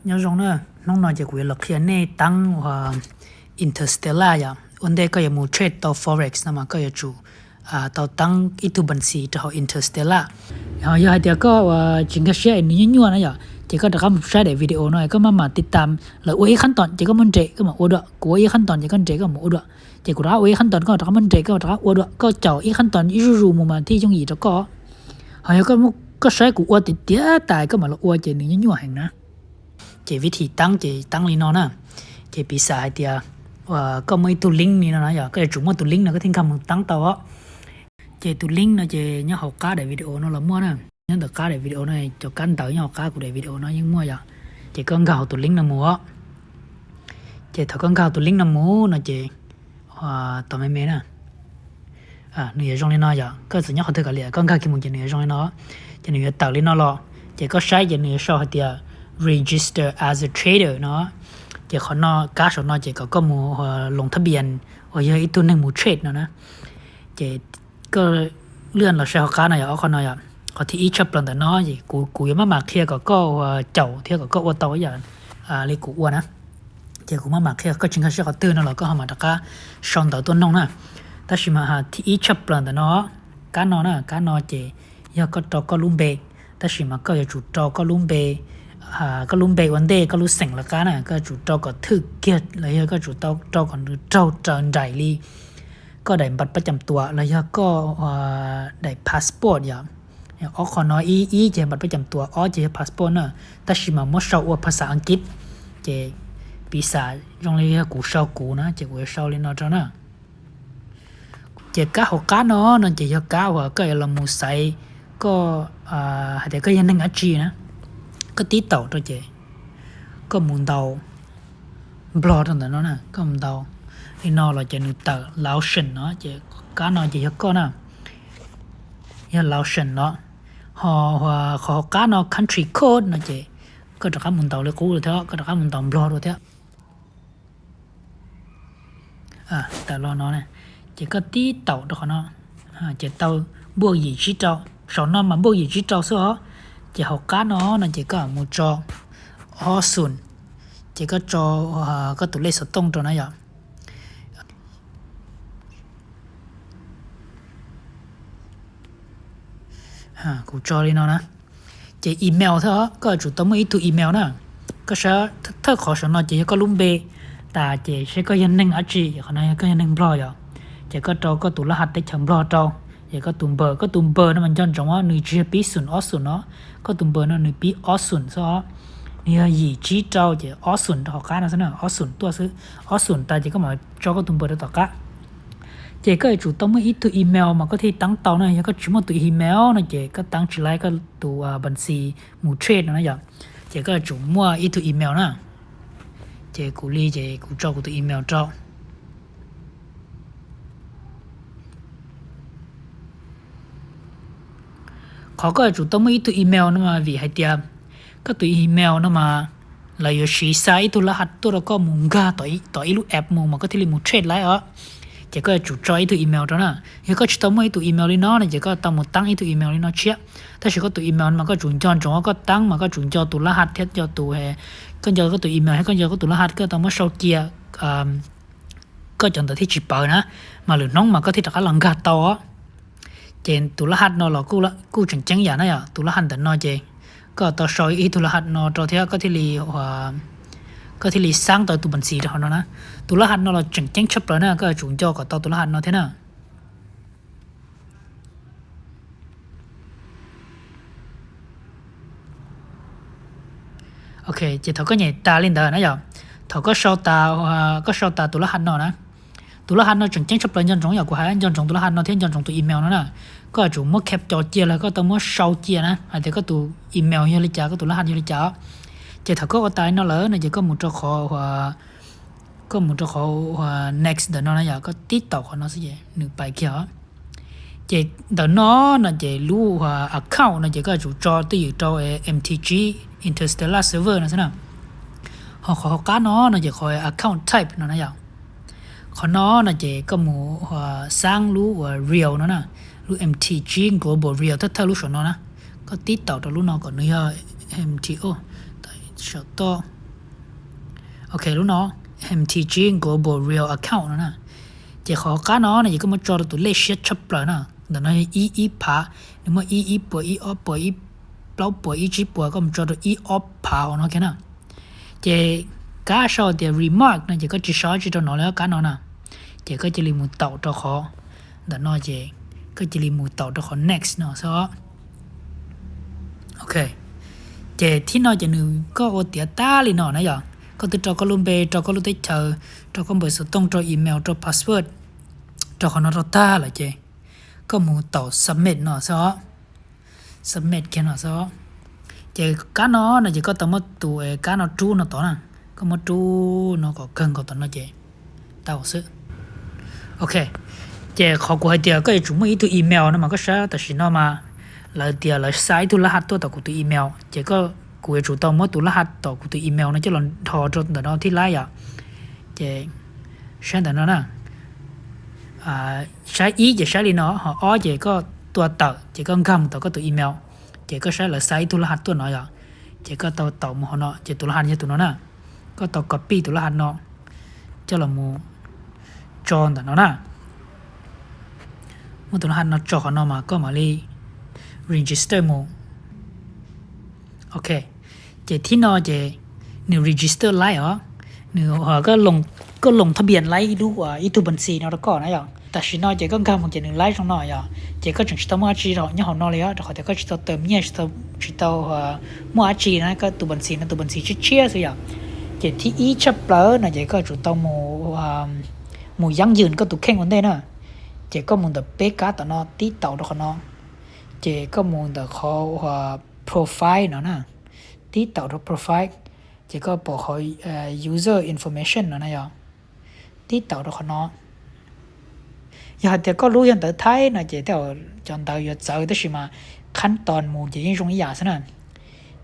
nhớ giống nữa nó nói chỉ quyền lực hiện nay tăng và interstellar ya vấn đề cái một trade tàu forex mà cái chủ tàu tăng ít tu bản xí cho interstellar giờ hai đứa có chính cái share như nhau này ya chỉ có đặc biệt share để video này có màติดตามlà uyขั้นตอนchỉ có mình chạy cái mà uy đoạn của uyขั้นตอนchỉ có chạy cái mà uy đoạn chỉ của đó uyขั้นตอนก็đặc mình chạy cái đặc uy đoạnก็เจ้าuyขั้นตอนอยู่ๆmàที่trong gì đó có hay có share của uyติดเตี้ยแต่ก็มาละuy chạy như nhau hàngนะchỉวิธีตั้งchỉตั้งลีนอนนะchỉ bị sai thì có mấy tụ link này nó giờ cái chúng mà tụ link nó có thiên cầm tăng tàu á chỉ tụ link nó chỉ nhớ học cá để video nó là mua nè nhớ được cá để video này cho căn tới nhớ học cá của để video nó nhưng mua giờ chỉ con gạo tụ link nó mua chỉ thằng con gạo tụ link nó mua nó chỉ tao mấy nè nửa trong lên nó giờ cái sự nhớ học từ cái liền con gạo kia một chỉ nửa trong lên nó chỉ nửa tạo lên nó lo chỉ có sai chỉ nửa sau thì register as a trader nó chỉ khó nó cá số nó chỉ có một lồngทะเบียนở dưới ítตัวหนึ่งmột trade nữaนะchỉก็เลื่อนเราใช้cá này ở con này à có thì ít chấp lầnแต่nó gì cụยังมาเคลียร์ก็เจ้าเที่ยวก็ว่าต่ออย่างเลยกูอ้วนนะchỉ cụมาเคลียร์ก็จริงๆเขาตื่นแล้วก็หามาตะก้าชอนต่อตัวน้องนะแต่ชิมาที่ít chấp lầnแต่nó cá nóนะcá nó chỉยังก็ต่อก็ลุ่มเบแต่ชิมาก็จะจุดต่อก็ลุ่มเบก็ลุ่มเบวันเดย์ก็รู้เสียงละกันนะก็จุดเจ้าก็ทึกเกียดแล้วก็จุดเจ้าก่อนเจ้าเจนใจลีก็ได้บัตรประจำตัวแล้วก็ได้พาสปอร์ตอย่างอ๋อขอน้อยเจบัตรประจำตัวอ๋อเจพาสปอร์ตเนอะแต่ชิมาไม่ชอบภาษาอังกฤษเจปีศาจตรงนี้กูชอบกูนะเจกูชอบเล่นนอจ้านะเจก้าหกก้าเนาะนั่นเจยก้าว่าก็ยังมูไซก็แต่ก็ยังนั่งอัจจีนะก็ตีเต่าตัวเจก็มุนเต่าบลอดตั้งแต่นั้นนะก็มุนเต่าที่นอเราจะนึกเต่าลาวเชนเนาะเจก้านอเจก็นะยันลาวเชนเนาะขอก้านอ country code นะเจก็จะข้ามมุนเต่าเลยกูเลยเถอะก็จะข้ามมุนเต่าบลอดเลยเถอะแต่รอเนาะเนี่ยเจก็ตีเต่าตัวเขาเนาะเจเต่าบวกยี่ชิเจ้าสอนนอมาบวกยี่ชิเจ้าซะchỉ học cá nó chỉ có một trò ho sùn chỉ có trò có tủ lệ sổ tông trò này vậy cụ trò đi nó nè chỉ email thôi có chủ tông mấy tụ email nè có sẽ thắc khó sợ nó chỉ có lúng bê ta chỉ sẽ có nhân năng ở chỉ còn này có nhân năng blog vậy chỉ có trò có tủ lá hạt để chấm blog trò chỉ có tụm bờ nó mình chọn trong nó nửa chia bí sùn ó sùn nó có tụm bờ nó nửa bí ó sùn sao nửa gì chỉ trâu chỉ ó sùn họ cá nó thế nào ó sùn tua sư ó sùn ta chỉ có mà cho có tụm bờ đó tao cá chỉ có chủ động mấy ít tụ email mà có thể tăng tàu này có chỉ một tụ email nó chỉ có tăng chỉ lại cái tụ bản xì một trade nó vậy chỉ có chủ mua ít tụ email nè chỉ cụ ly chỉ cụ cho tụ email choเขาก็จุดต้องไม่ตัวอีเมลนะมาวิให้เดียก็ตัวอีเมลนะมาเราอยู่ชีไซต์ตัวรหัสตัวเราก็มุงกาต่ออีลูกแอปมุงมันก็ที่ลิมูเทรดไลน์จะก็จุดจอยตัวอีเมลตัวน่ะยังก็จุดต้องไม่ตัวอีเมลเลยเนาะเนี่ยจะก็ต้องมุดตั้งอีตัวอีเมลเลยเนาะเชี่ยถ้าฉันก็ตัวอีเมลมันก็จุดจอนจงก็ตั้งมันก็จุดจอตัวรหัสเท็จจอตัวเฮก็จอก็ตัวอีเมลให้ก็จอก็ตัวรหัสก็ต้องมาโชว์เกียร์ก็จนตัวที่จิบเปิลนะมาหรือน้องมันก็ที่ตะการหลังกาต่อเจนตุลหัดนอหลอกกูจังจังอย่างนั้นอ่ะตุลหัดแต่นอเจก็ต่อซอยอีตุลหัดนอต่อเท่าก็ที่ลีสร้างต่อตุบัญชีเท่านั้นนะตุลหัดนอเราจังจังชับเลยนะก็จุงจอกับต่อตุลหัดนอเท่านั้นโอเคเจเขาก็ใหญ่ตาเล่นเดินนะอย่างเขาก็ชอบตาตุลหัดนอนะตุลหันเราจังชับเลยจังจงอย่างกูหายจังจงตุลหันเราเที่ยจังจงตัวอีเมลนั่นน่ะก็จุ่มมั่วแคปจอเจียแล้วก็ต้องมั่วเชาเจียนะแต่ก็ตัวอีเมลเฮลิจ่าก็ตุลหันเฮลิจ่าเจ้าถ้าก็ตายนั่นเลยเนี่ยจะก็มุดจะขอnext เดี๋ยวนั่นอย่างก็ติดต่อคนนั้นสิเจหนึ่งไปเกี่ยวเจ้าเดี๋ยวน้อน่ะเจ้ารู้ว่า account น่ะเจ้าก็จุ่มจอที่อยู่จอMTG Interstellar Server นั่นสินะขอการน้อน่ะเจ้าขอ account type นั่นอย่างเขาน้อนะเจก็หมูสร้างรู้ว่า real นะรู้ MTG global real ถ้ารู้ส่วนน้อนะก็ติดต่อตัวรู้น้อก่อนเนื้อ MTO แต่ชอบต่อ ok lúc nó MTG Global Real Account nữa nè chỉ khó cá nó này chỉ có một cho tụi lấy shit chấp lại nè để nó ý phá nếu mà ý bữa ý off bữa ý lâu bữa ý chip bữa có một cho tụi ý off phá nó cái nào chỉ cá sau thì remark này chỉ có chỉ số chỉ cho nó là cá nó nè chỉ có chỉ là một tàu cho khó để nó chỉ có chỉ là một tàu cho khó next nó sao ok chỉ thì nó chỉ nữ có ô tiệt ta li nó này giờ có từ cho có luôn bề cho có luôn tới chờ cho con bởi số tông cho email cho password cho họ nó cho ta là chứ có một tàu submit nó sao submit cái nó sao chứ cá nó là chỉ có tao mất tụi cá nó chú nó tao nè có một chú nó có cần có tao nó chứ tao sự ok chứ họ của hai tiệt cái chúng mới tụi email nó mà có sao tại vì nó mà là tiệt là sai tụi là hạt tụi tụi email chỉ có của chủ tao mất tụi là hạt tụi tụi email nó chứ là thò cho tụi nó thì lại à chứ sáng tụi nó nè sai ý chỉ sai đi nó họ ó chỉ có tua tờ chỉ có cầm tờ có tụi email chỉ có sai là sai tụi là hạt tụi nó vậy chỉ có tàu tàu một họ nó chỉ tụi là hạt như tụi nó nè có tàu copy tụi là hạt nó cho là một cho tụi nó nè một tụi là hạt nó cho họ nó mà có mà đi register một ok chỉ thì nó chỉ nếu register lại ó nếu họ có lồngทะเบียน lạiดูว่าอีตัวบัญชีnó có nè vậyแต่ฉันน้อยจะก็ทำมันจะหนึ่งไลฟ์trong nó vậyจะก็จึงจะมั่วจีเราเนี่ยเขาน้อยเลยอ่ะแต่เขาจะเติมเนี่ยจะมั่วจีนะก็ตัวบัญชีเชี่ยสิอ่ะจะที่อีชับเปล่านะจะก็จุดตัวหมู่ยั่งยืนก็ตัวแข่งวันเดียวนะจะก็มุ่งแต่เป๊กการ์ตัวน้อตีเต่าตัวเขาน้อจะก็มุ่งแต่เขาprofile เนาะนะตีเต่าตัว profile จะก็บอกเขาuser information เนาะนะอย่างตีเต่าตัวเขาน้อgiờ thì có lưu hiện tới thái là chỉ theo chọn tàu giờ sợ tới màขั้นตอนหมู่chỉ dùng ý giả thế này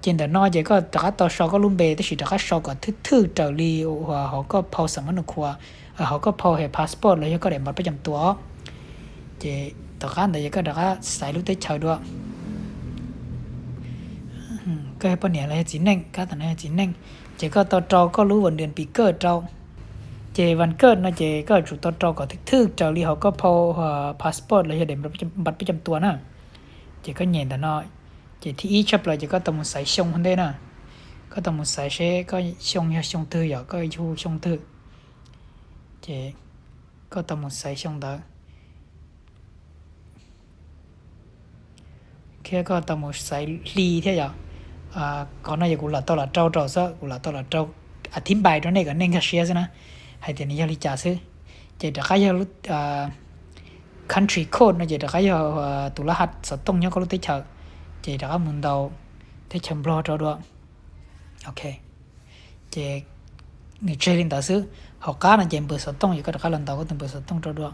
trên đó nói chỉ có tất cả tàu sau có luôn bề tới tất cả sau có thứ trở đi họ có phao sản phẩm của họ có phao hệ passport rồi có đểบัตรประจำตัวchỉ tất cả này có tất cả xài lúc tới chờ được cái phần này là chính năng cái thằng này chính năng chỉ có tàu trâu có lưu vấn đề bị cơ trâu chỉวันเกิดนะเจก็จุดต่อก็ทึกๆจากลีเขาก็พอพาสปอร์ตเลยเดี๋ยวบัตรประจำตัวนะเจก็เห็นแต่น้อยเจที่อีชับเลยเจก็ต้องใส่ชงคนเดียนะก็ต้องใส่เชก็ชงyaชงตื้ออย่าก็ยูชงตื้อเจก็ต้องใส่ชงเด้อแค่ก็ต้องใส่ลีเท่าอย่างก่อนหน้าอย่างกูละตัวละเจ้าซะกูละตัวละเจ้าอธิบายตรงนี้ก็เน้นแค่เชียร์ซะนะhay thì nhiều lý trả sư chỉ được cái lúc country code nó chỉ được cái tụi lá hạt sở tông nhớ có lúc tới chợ chỉ được cái muốn đầu tới chậm lo cho được ok chỉ người chơi lên tạo sư học cá là chỉ bữa sở tông chỉ có được cái lần đầu có từng bữa sở tông cho được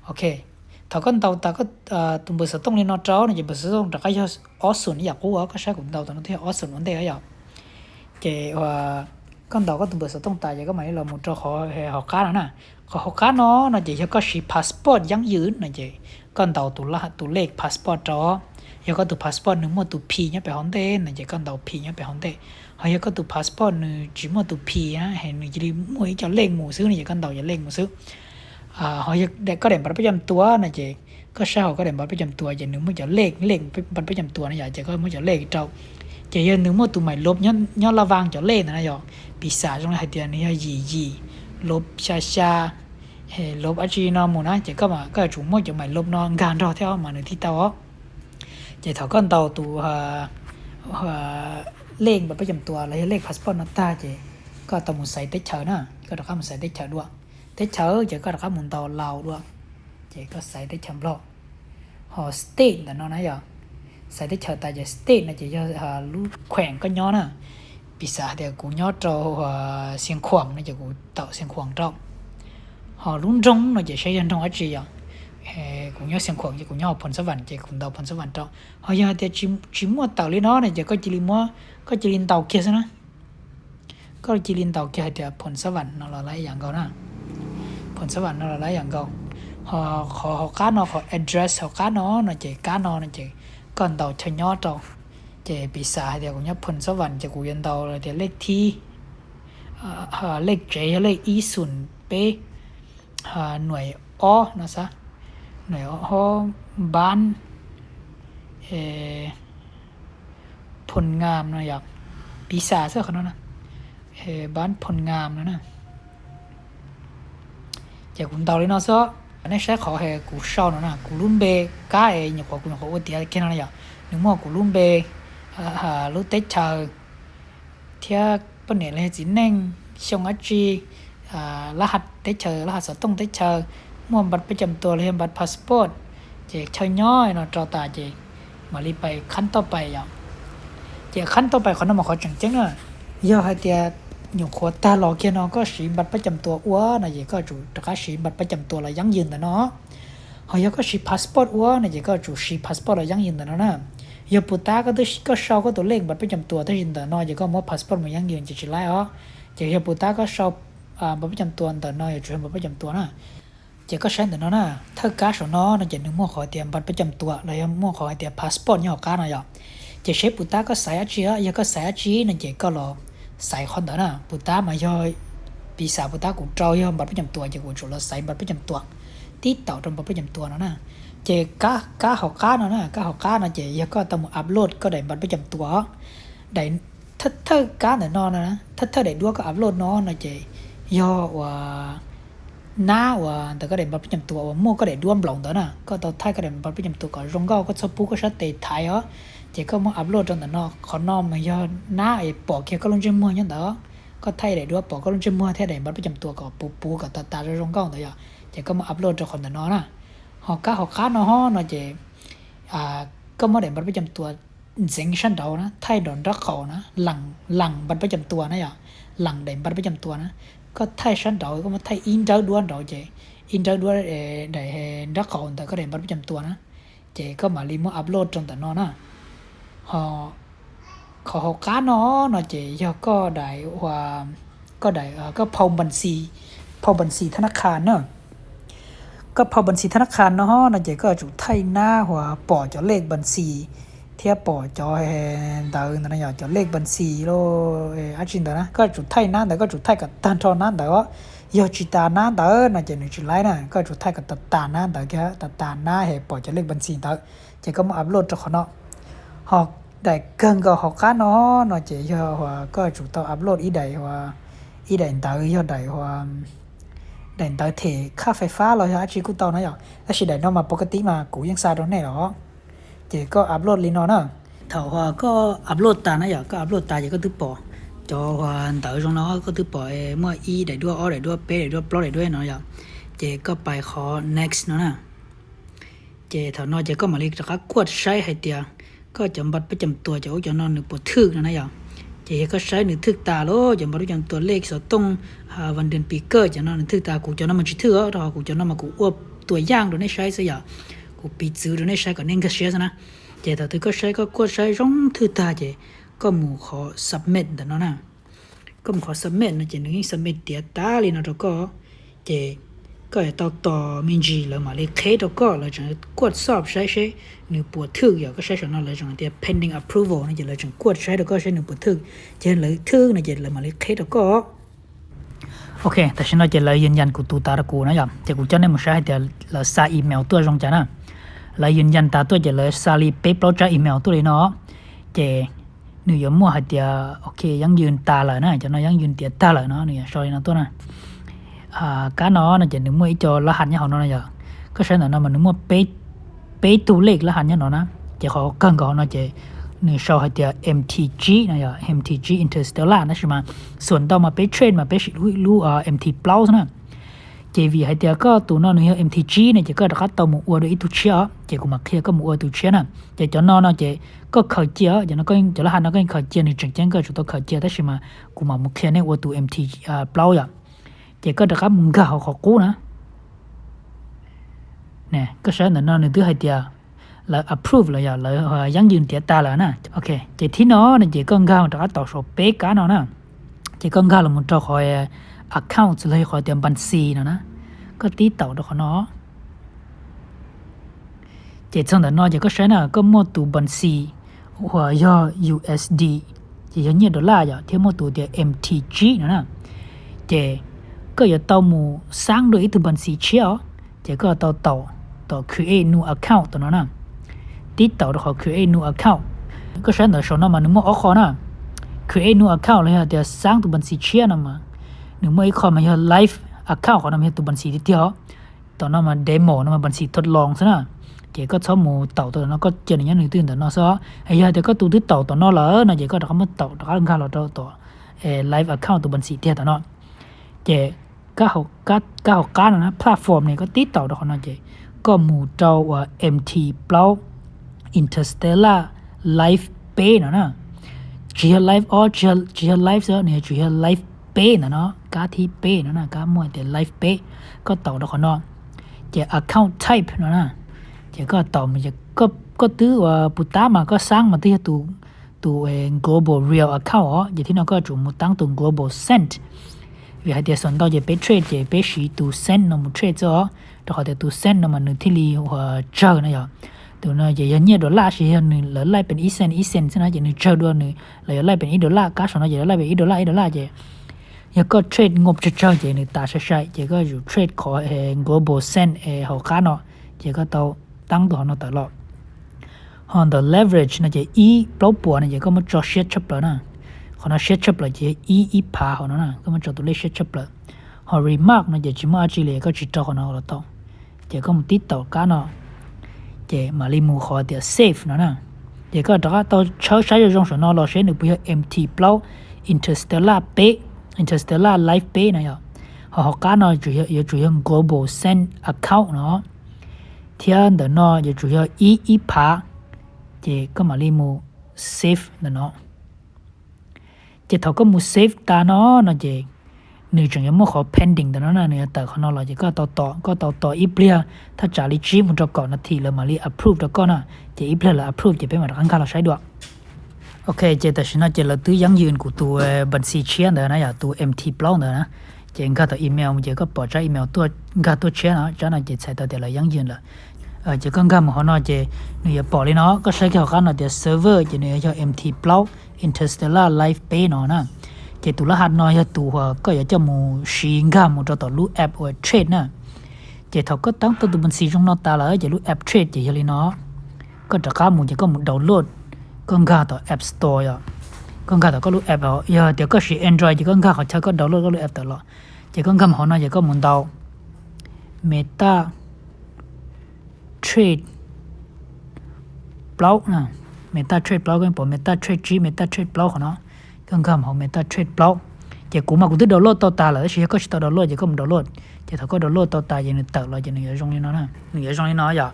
ok thằng con tàu ta có từng bữa sở tông lên nó trâu này chỉ bữa sở tông được cái awesome như cũ ở cái sai cũng tàu tao nó thấy awesome vấn đề ấy vậy chỉ con tàu có từng bữa sở tông tài vậy có mấy là một trò họ cá đó nè họ cá nó chỉ cho có chỉ passport dán giữ này chỉ con tàu tụ lệ passport đó giờ có tụ passport nữa một tụ p nhá phải hòn tê này chỉ con tàu p nhá phải hòn tê họ giờ có tụ passport nữa chỉ một tụ p á hay nữa chỉ đi mua cho lên một xứ này chỉ con tàu chỉ lên một xứ họ giờ để có điểmบัตรประจำตัวnày chỉ có sao có điểmบัตรประจำตัวchỉ nữa mới cho lênบัตรประจำตัวnày chỉ có mới cho lên trâu chỉ giờ nếu mà tụi mày lốp nhớ la vàng cho lên này rồi bị xả trong này tiền này gì lốp xa lốp ở trên nó muốn á chỉ có mà cái chúng mới cho mày lốp nó gan rồi theo mà nữa thì tao á chỉ thằng con tàu tụ lênบัตรประจำตัวเลยเลข passport nó ta chỉ có tao muốn xài tết chờ nữa có được không xài tết chờ được tết chờ chỉ có được không muốn tàu lào được chỉ có xài tết chờ lo họ state là nó nói rồi xài tết chờ tại chỉ state là chỉ cho lúc khỏe có nhó nè bị xả thì cũng nhó trâu xiên khoang nó chỉ cũng tạo xiên khoang trâu họ luôn rong nó chỉ xây trong ở chỉ à cũng nhó xiên khoang chỉ cũng nhó phần số vạn chỉ cũng tạo phần số vạn trâu họ giờ thì chỉ mua tàu lên nó này chỉ có chỉ mua có chỉ lên tàu kia thôi có chỉ lên tàu kia thì phần số vạn nó là lấy dạng câu nè phần số vạn nó là lấy dạng câu họ cá nó họ address họ cá nó chỉ cá nó chỉ con tàu cho nhó trâu chế bị xả thì cũng nhớ phần số vần chế của dân đầu là thì lex thi lex chế lex y sùn pหน่วย o nó sao หน่วย o บ้านผลงามนะอยากปีศาจซะขนาดนั้นบ้านผลงามนะจากคุณเตาเลยเนาะซะอันนี้ใช้ขอให้กูเช่านะกูลุ่มเบก้าอย่างกว่ากูเขาเดียวแค่นั้นอย่างนึกว่ากูลุ่มเบรู้เตชาเที่ยปนเนี่ยเลยจีเน่งชงอาจีรหัสเตชารหัสต้องเตชามั่วบัตรประจำตัวเลยบัตรพาสปอร์ตเจ๊ชายน้อยเนาะจอตาเจ๊มาลีไปขั้นต่อไปอย่างเจ๊ขั้นต่อไปเขาต้องมาขอจังๆเนาะย่อให้เดียอยู่โคตาหลอกเกี่ยเนาะก็สีบัตรประจำตัวอ้วนนะเจ๊ก็จู่ตะก้าสีบัตรประจำตัวเรายั่งยืนแต่เนาะเขาย่อก็สีพาสปอร์ตอ้วนนะเจ๊ก็จู่สีพาสปอร์ตเรายั่งยืนแต่เนาะนะย่อปุตตาก็ตัวก็ชอบก็ตัวเลขบัตรประจำตัวที่ยืนแต่เนาะเจ๊ก็มั่วพาสปอร์ตมันยั่งยืนจะชิไล่อ๋อเจ๊ย่อปุตตาก็ชอบบัตรประจำตัวแต่เนาะอย่าจู่บัตรประจำตัวนะเจ๊ก็ใช้แต่เนาะนะถ้าการ์ดของเนาะนะเจ๊นึกมั่วขอเตรียมบัตรประจำตัวแล้วยังมั่วขอเตรียมพาสปอร์ตเนี่ยการ์ดนะย่อเจ๊เชฟปุตตาก็ใส่อาชีพย่อก็ใส่อาชีพนะเจ๊ก็รอใส่คนเถอะนะปุตตามาย่อยปีศาจปุตตากูเจ้าย่อบัตรประจำตัวจะกูจุดเราใส่บัตรประจำตัวที่เต่าตรงบัตรประจำตัวเนาะนะเจ๊ก้าหอกก้าเนาะนะก้าหอกก้านะเจ๊ย่อก็ต้องอัพโหลดก็ได้บัตรประจำตัวได้ถ้าก้าเนี่ยนอนนะถ้าได้ด้วยก็อัพโหลดเนาะนะเจ๊ย่อว่าหน้าว่าแต่ก็ได้บัตรประจำตัวว่ามั่วก็ได้ด้วมหลงเถอะนะก็ตอนท้ายก็ได้บัตรประจำตัวก็รงเก้าก็ชอบปุ๊กก็ชัดเตะไทยเหรอเจ๊ก็มาอัพโหลดตรงแต่นอกขอนอมมาย่อหน้าไอ้ปอกเกี่ยวก็ลงจมัวยังเด้อก็ไทยได้ด้วยปอกก็ลงจมัวแท้ได้บัตรประจำตัวก็ปูกับตารงเก้าเด้อเจ๊ก็มาอัพโหลดจากคนแต่นอนะหอกก้าเนาะฮอเนาะเจ๊ก็มาได้บัตรประจำตัวเซ็งชันเดานะไทยโดนรักเขานะหลังบัตรประจำตัวนะอย่าหลังได้บัตรประจำตัวนะก็ไทยชันเดาก็มาไทยอินเดาด้วนเดาเจ๊อินเดาด้วนได้รักเขาแต่ก็ได้บัตรประจำตัวนะเจ๊ก็มารีโมอัพโหลดตรงแต่นอนะเขาการเนาะเจ๊ย่อก็ได้ว่าก็ได้ก็เผาบัญชีธนาคารเนาะก็เผาบัญชีธนาคารเนาะเจ๊ก็จุดไทยหน้าหัวปอจะเลขบัญชีเทียบปอจอดาวนั่นอยากจะเลขบัญชีโลอาชินเด้อนะก็จุดไทยหน้าแต่ก็จุดไทยกับตันทอนั่นแต่ว่ายอจิตาหน้าเด้อนะเจ๊หนึ่งจุดไลน์นะก็จุดไทยกับตาหน้าแต่แค่ตาหน้าเหปอจะเลขบัญชีเด้อเจ๊ก็มาอัพโหลดจากเขาเนาะหอกได้เกินก็หอกการเนาะเจ๊ย่อว่าก็จุดต้องอัพโหลดอีใดว่าอีใดเด้อย่อใดว่าได้เด้อเทค่าไฟฟ้าเราอาชีพกูเตานะย่ออาชีพใดเนาะมาปกติมากูยังซาโดนแน่หรอเจ๊ก็อัพโหลดลินเนาะถ้าว่าก็อัพโหลดตานะย่อก็อัพโหลดตาเจ๊ก็ตึ๊บปอจอว่าเด้อตรงเนาะก็ตึ๊บปอเมื่ออีได้ด้วยอได้ด้วยเปได้ด้วยปลอได้ด้วยเนาะย่อเจ๊ก็ไปขอ next เนาะนะเจ๊ถ้าเนาะเจ๊ก็มาเรียกจะกดใช้ให้เตียก็จำบัตรประจำตัวจะเอาจะนอนหนึ่งปวดทึกนะอย่างเจ๊ก็ใช้หนึ่งทึกตาโลจำบัตรประจำตัวเลขสต้องวันเดือนปีเกิดจะนอนหนึ่งทึกตากูจะนอนมันชื่อถ้ากูจะนอนมากูอ้วบตัวย่างโดนได้ใช้ซะอย่างกูปีซื้อโดนได้ใช้ก็เน้นก็ใช้ซะนะเจ๊ถ้าทึกก็ใช้ก็กดใช้ร้องทึกตาเจ๊ก็หมู่ขอ submit แต่เนาะนะก็หมู่ขอ submit นะเจ๊หนึ่ง submit เดียตาเลยนะแล้วก็เจ๊ก็ต่อมินจีแล้วมาเลยเคสก็แล้วจังกดสอบใช้หนึ่งปวดทึกอย่างก็ใช้ฉะนั้นเลยจังเดีย pending approval นะจะเลยจังกดใช้แล้วก็ใช้หนึ่งปวดทึกเจนเลยทึกนะเจนเลยมาเลยเคสก็โอเคแต่ฉันจะเลยยืนยันกูตูตากูนะอย่างจะกูจะได้มาใช้เดี๋ยวเราใส่อีเมลตัวตรงจ้ะนะเลยยืนยันตาตัวจะเลยใส่เป๊ะโปรเจกต์อีเมลตัวเลยเนาะเจหนึ่งยมั่วให้เดียวโอเคยังยืนตาเลยนะจะน้อยยังยืนเดียตาเลยเนาะเนี่ยช่วยนะตัวนะการเนาะจะหนึ่งมั่วอีจอรหัสเนี่ยเขาเนาะอย่างก็ใช้หน่อยมันหนึ่งมั่วเป๊ะตัวเลขรหัสเนี่ยเนาะนะจะเขากันก่อนเนาะจะหนึ่งช่วยให้เดียว MTG นะอย่าง MTG Interstellar นะใช่ไหมส่วนต่อมาเป๊ะเทรนมาเป๊ะรู้MT Plus นะ JV ให้เดียวก็ตัวน้องหนึ่ง MTG เนี่ยจะก็ราคาต่อหมู่อวดอีทุเชียจะกูมาเคลียร์ก็หมู่อวดทุเชียนะจะจอนอนจะก็เข้าเจียจะนั่นก็จะรหัสนั่นก็เข้าเจียหนึ่งจังก็จุดตัวเข้าเจียแต่ใช่ไหมกูมามุเคลียร์เนี่ยอวดตัว MT Plus อย่างเจ๊ก็จะครับมึงก็เขาขอกู้นะเนี่ยก็ใช้หนึ่งหนึ่งตัวให้เดียวแล้ว approve เลยอย่างเลยยังยืนเดียตาแล้วนะโอเคเจ๊ที่น้อเนี่ยเจ๊ก็ง่ายแต่ก็ต่อสู้เป๊กกันนะเจ๊ก็ง่ายแล้วมันจะคอย account เลยคอยเตรียมบัญชีนะก็ตีเต่าตัวเขาเนาะเจ๊ช่างแต่น้อเจ๊ก็ใช้น่ะก็มั่วตัวบัญชี hòa do USD chỉ có nhiệt đô la giờ thêm một tụ thì MTG nữa nè chỉ có giờ tàu mù sáng được ít từ bản xí chiếu chỉ có tàu create new account tụi nó nè tí tàu được họ create new account có sáng ở số nó mà nếu mà ở khó nè create new account là thì sáng từ bản xí chiếu nè mà nếu mà khó mà giờ live account họ nằm hiện từ bản xí tiếp tụi nó mà demo nó mà bản xíทดลองซะnè chỉ có số mù tàu tụi nó có chuyện này những tin tụi nó sao hay giờ thì có tụi tàu tụi nó lỡ nó chỉ có được không tàu đó là khá là tàu live account tụi bản xí tiếp tụi nó chỉ các học cá nó platform này có tí tàu đó nó chỉ có mù trâu MT Blau Interstellar Live Pay nó chỉ là live chỉ là live đó này chỉ là live pay nó cá thi pay nó cá mua để live pay có tàu đó nó chỉ account type nó chỉ có tàu mình chỉ có thứ bút tá mà có sáng mà thứ tụ global real account vậy thì nó có chủ một tăng tụ global cent vì hai địa sản đó chỉ bé trade chỉ bé sĩ tụ cent nó một trade cho đó họ để tụ cent nó mà nửa thì li hoặc chờ nó vậy tụ nó chỉ nhiều đô la chỉ hơn nửa lạiเป็นอีเซนใช่ไหมchỉ nửa chờ đô nửa lại lạiเป็น$1cá số nó chỉ lạiเป็น$1chỉ giờ có trade ngộp chờ chỉ nửa ta sẽ chỉ cóอยู่ trade ขอglobal cent họ cá nó chỉ có tàu tăng tụ nóตลอดcòn the leverage nó chỉ bao bùa này chỉ có một trò share chấp nữa nè còn nó share chấp là chỉ phá họ nó nè có một trò tụi lấy share chấp là họ remark nó chỉ mà chỉ lấy có chỉ cho họ nó là tao chỉ có một tí tàu cá nó chỉ mà li mù họ thì safe nó nè chỉ có đó tao chơi sai trong số nó là sẽ được bây giờ MT Blau Interstellar Life Pay này họ cá nó chủ yếu global send account nó thiên đó nó chủ yếu phá chỉ có mà li mù safe nó chỉ thầu có một save ta nó chỉ nếu chẳng có khó pending đó nó này tờ nó là chỉ có tàu ít biaถ้าจ่ายลิจิมันจะก่อนนาทีแล้วมาลี approve แล้วก็นะจะอีกแล้ว approve จะเป็นมาทางการเราใช้ด้วยโอเคจะแต่ฉันจะเราตื้อยังยืนกูตัวบัญชีเชียนเด้อนะอย่าตัว MT Blau เด้อนะจะงั้นตัวอีเมลมันจะก็ปล่อยใจอีเมลตัวงั้นตัวเชียนนะจะน่าจะใช้ตัวเดี๋ยวเรายังยืนละจะก็งั้นมันเขาเนาะจะเนี่ยปล่อยเลยเนาะก็ใช้แค่เขาเนาะเดี๋ยว server จะเนี่ยจะ MT Blau Interstellar Life Pay เนาะนะจะตัวรหัสเนาะจะตัวก็อยากจะมูชิงกันมูจะต่อรูปแอปหรือเทรดนะจะเขาก็ตั้งตัวบัญชีตรงนอตาเลยจะรูปแอปเทรดจะยังไงเนาะก็จะข้ามมูจะก็มูดาวน์โหลดก็ง่ายต่อ App Store อ่ะก็ง่ายต่อก็รูปแอปเอาเดี๋ยวก็ใช้ Android จะก็ง่ายเขาใช้ก็ดาวน์โหลดก็รูปแอปตลอดจะก็ง่ายเขาเนาะจะก็มูดาว Meta Trade Blau นะMeta Trade Blau ก็เป็น Meta Trade G Meta Trade Blau เขาเนาะก็ง่ายเขา Meta Trade Blau จะกูมากูต้องดาวน์โหลดต่อตาเลยใช่ก็ใช้ดาวน์โหลดจะก็มูดาวน์โหลดจะเขาก็ดาวน์โหลดต่อตาอย่างนี้ต่อเราจะหนึ่งอย่างนี้เนาะนะหนึ่งอย่างนี้เนาะอย่า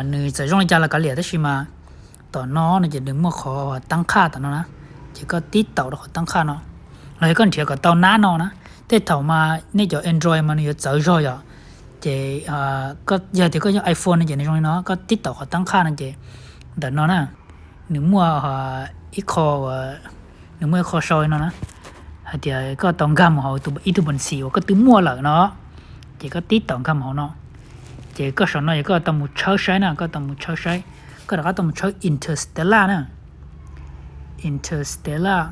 หนึ่งจะอย่างนี้จะละกันเหลี่ยได้ใช่ไหมต่อน้อเนี่ยจะดึงมาขอตั้งค่าต่อน้อนะจะก็ติดเต่าเราขอตั้งค่าเนาะเราก็เทียบกับเต่าหน้าเนาะนะแต่เต่ามาเนี่ยจะ Android มันเนี่ยจะจ่อยอ่ะจะก็อย่างที่ก็ยัง iPhone เนี่ยอย่างนี้เนาะก็ติดเต่าขอตั้งค่านั่นจะแต่เนาะนะหนึ่งมัวอีคอหนึ่งมัวคอซอยเนาะนะเดี๋ยวก็ต้องกำเขาตัวอีตัวบัญชีก็ตัวมัวเหล่าเนาะจะก็ติดต้องกำเขาเนาะจะก็สอนเนาะก็ต้องมุดเช้าใช้นะก็ต้องมุดเช้าใช้ก็เราก็ต้องใช้ Interstellar นะ Interstellar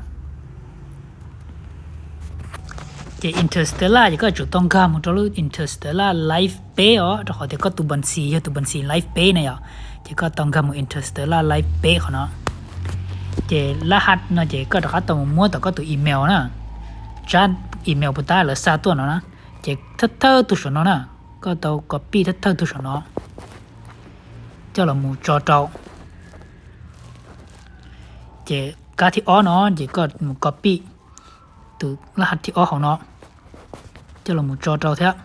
จะ Interstellar จะก็จุดต้องการมุดรู้ Interstellar Life Pay อ๋อเราเขาจะก็ตัวบัญชี Life Pay เนี่ยจะก็ต้องการมุด Interstellar Life Pay เขาเนาะจะรหัสเนาะจะก็เราก็ต้องมั่วแต่ก็ตัวอีเมลนะจานอีเมลปุ๊บตาเหลือ3ตัวเนาะนะจะทัดตัวส่วนเนาะนะก็ต้อง copy ทัดตัวส่วนเนาะเจ้าเรามูจอเจ้าเจการที่อ้อเนาะเจก็มู copy ตัวรหัสที่อ้อของเนาะเจ้าเรามูจอเจ้าเถอะ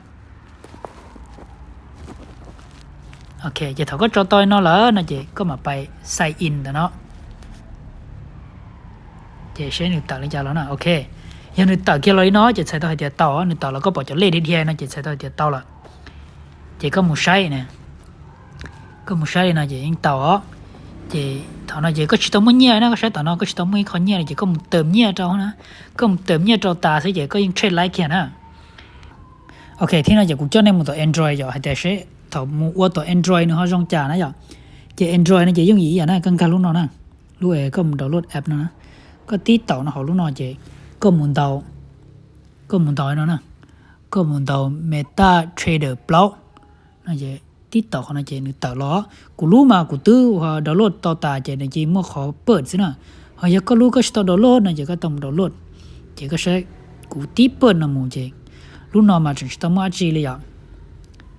โอเคเจเขาก็จอต่อยเนาะแล้วนะเจก็มาไป sign in แต่เนาะเจใช้หนึ่งตัดเลยจ้าแล้วนะโอเคยังหนึ่งตัดเกี่ยวเลยเนาะเจใช้ตัวเดียวต่อหนึ่งตัดแล้วก็บอกจะเล่นที่นะเจใช้ตัวเดียวต่อละเจก็มูใช้เนี่ยก็มุใช่นะเจยังต่อเจตอนนั้นเจก็ชิดตัวมันเนี่ยนะก็ใช้ตอนนั้นก็ชิดตัวมันคนเนี่ยเจก็มุเติมเนี่ยเจ้านะก็มุเติมเนี่ยเจ้าตาสิเจก็ยังเทรดไลค์แค่นะโอเคที่นั่นเจกูเจ้าในมุตัว Android อยู่แต่ใช้ถอดมุว่าตัว Android เนี่ยเขาจงจ่านะอยู่เจ Android เนี่ยเจยังอีอย่างนั้นกันลูกน้องนะ lúc ấy có muốn download app nữa có tí tàu nó họ lúc nào chị có muốn tàu nó nè có muốn tàu Meta Trader Plus nó chị tí tàu họ nó chị được tàu đó của lúc mà của tư họ download tàu ta chị này chị mua khó ปิดxí nè họ giờ có lúc có tàu download này chị có tàu download chị có sẽ của tí ปิดnó mua chị lúc nào mà chỉ tàu mua chiเลยอ่ะ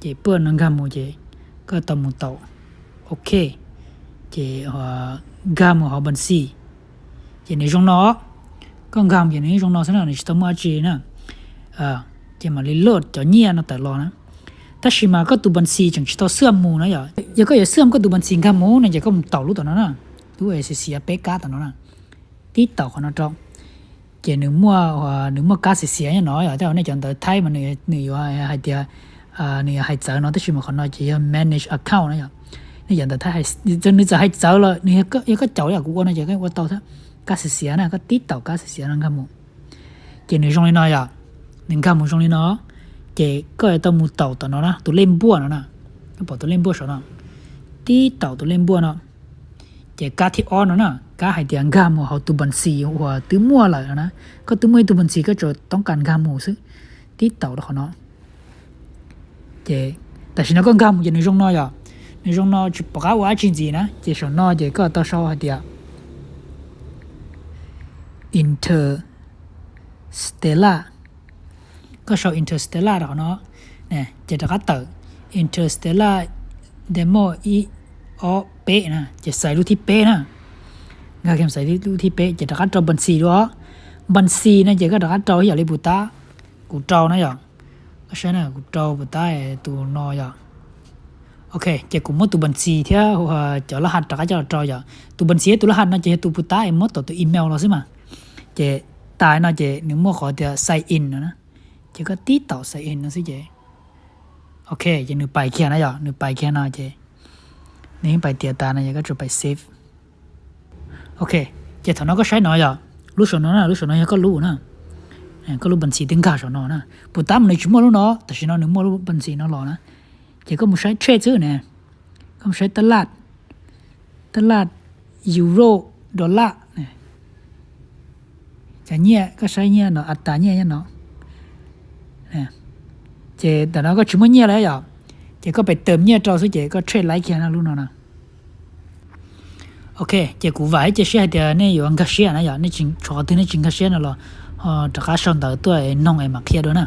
chị ปิดnó gam mua chị có tàu mua tàu ok chị họ gam họ bên xì chị này trong nó con gam chị này trong nó sẽ là này tao mua chị nè chị mà lấy lót cho nhia nó tại lo nè ta chỉ mà có tụ bên xì chẳng chỉ tao xương mù nữa vậy giờ có giờ xương có tụ bên xì gam mù này giờ có một tàu lúc tao nó nè lúc ấy sẽ xì bé cá tao nó nè tí tàu của nó trong chị nếu mua cá sẽ xì như nó vậy tao này chọn tới thay mà người hay tiệt người hay chờ nó ta chỉ mà còn nói chỉ manage account nữa vậyนี่อย่างแต่ถ้าให้จนนี่จะให้เจ้าเลยนี่ก็เจ้าอย่างกูนะจะก็ว่าเต่าถ้าก็เสียนะก็ติดเต่าก็เสียนั่นครับมึงเจนี่ตรงนี้น้อยอ่ะหนึ่งครับมึงตรงนี้เนาะเจก็ต้องมูเต่าตัวเนาะนะตัวเล่นบัวเนาะก็บอกตัวเล่นบัวสอนติดเต่าตัวเล่นบัวเนาะเจก็ที่อ้อนเนาะก็ให้เดียงครับมึงเขาตัวบัญชีหัวตัวมั่วเลยนะก็ตัวมั่วตัวบัญชีก็จะต้องการครับมึงซึ่งติดเต่าแล้วเขาเนาะเจแต่ฉันก็ครับมึงเจนี่ตรงน้อยอ่ะในช่วงนั้นจะประกาศว่าจริงๆนะจะช่วงนั้นจะก็ต้องชอบเดียว Interstellar ก็ชอบ Interstellar แล้วเนาะเนี่ยจะตะกัดต่อ Interstellar demoเป๊ะนะจะใส่รูปที่เป๊ะนะงานเขียนใส่รูปที่เป๊ะจะตะกัดต่อบัญชีด้วยบัญชีนะจะก็ตะกัดต่ออย่างไรบุตรกูต่อนะอย่างก็ใช่นะกูต่อบุตรตัวน้อยอย่างok chị cũng mất tụ bản xì theo cho là hạt trả cho trò giờ tụ bản xì tụ là hạt nó chỉ tụ bút tay mất tụ email rồi xí mà chị tại nó chị nếu mua khỏi thì sign in nữa chị có tí tàu sign in nữa xí chị ok chị nửa bài kia nó giờ nửa bài kia nó chị nếu bài tiền ta này có chụp bài save ok chị thằng nó có sai nó giờ lúc sau nó có lú nữa có lú bản xì tiếng cả sau nó nè bút tay mình chúng mua lúc nó tại vì nó nếu mua lú bản xì nó lò nữa chỉ có một sai trade chứ nè có một saiตลาดยูโรดอลลาร์nè chả nhẹ có sai nhẹ nóอัตราnhẹ nó nè chỉแต่nó có chúng nhẹ đấy à chỉ có phải ติมnhẹ cho số chỉ có trade lại kia nó luôn nè ok chỉ cú vải chỉ share thì này có anh cái share này à này chính cho thì này chính cái share nó là tất cả sang đầu tôi nông em mặc kia đó nè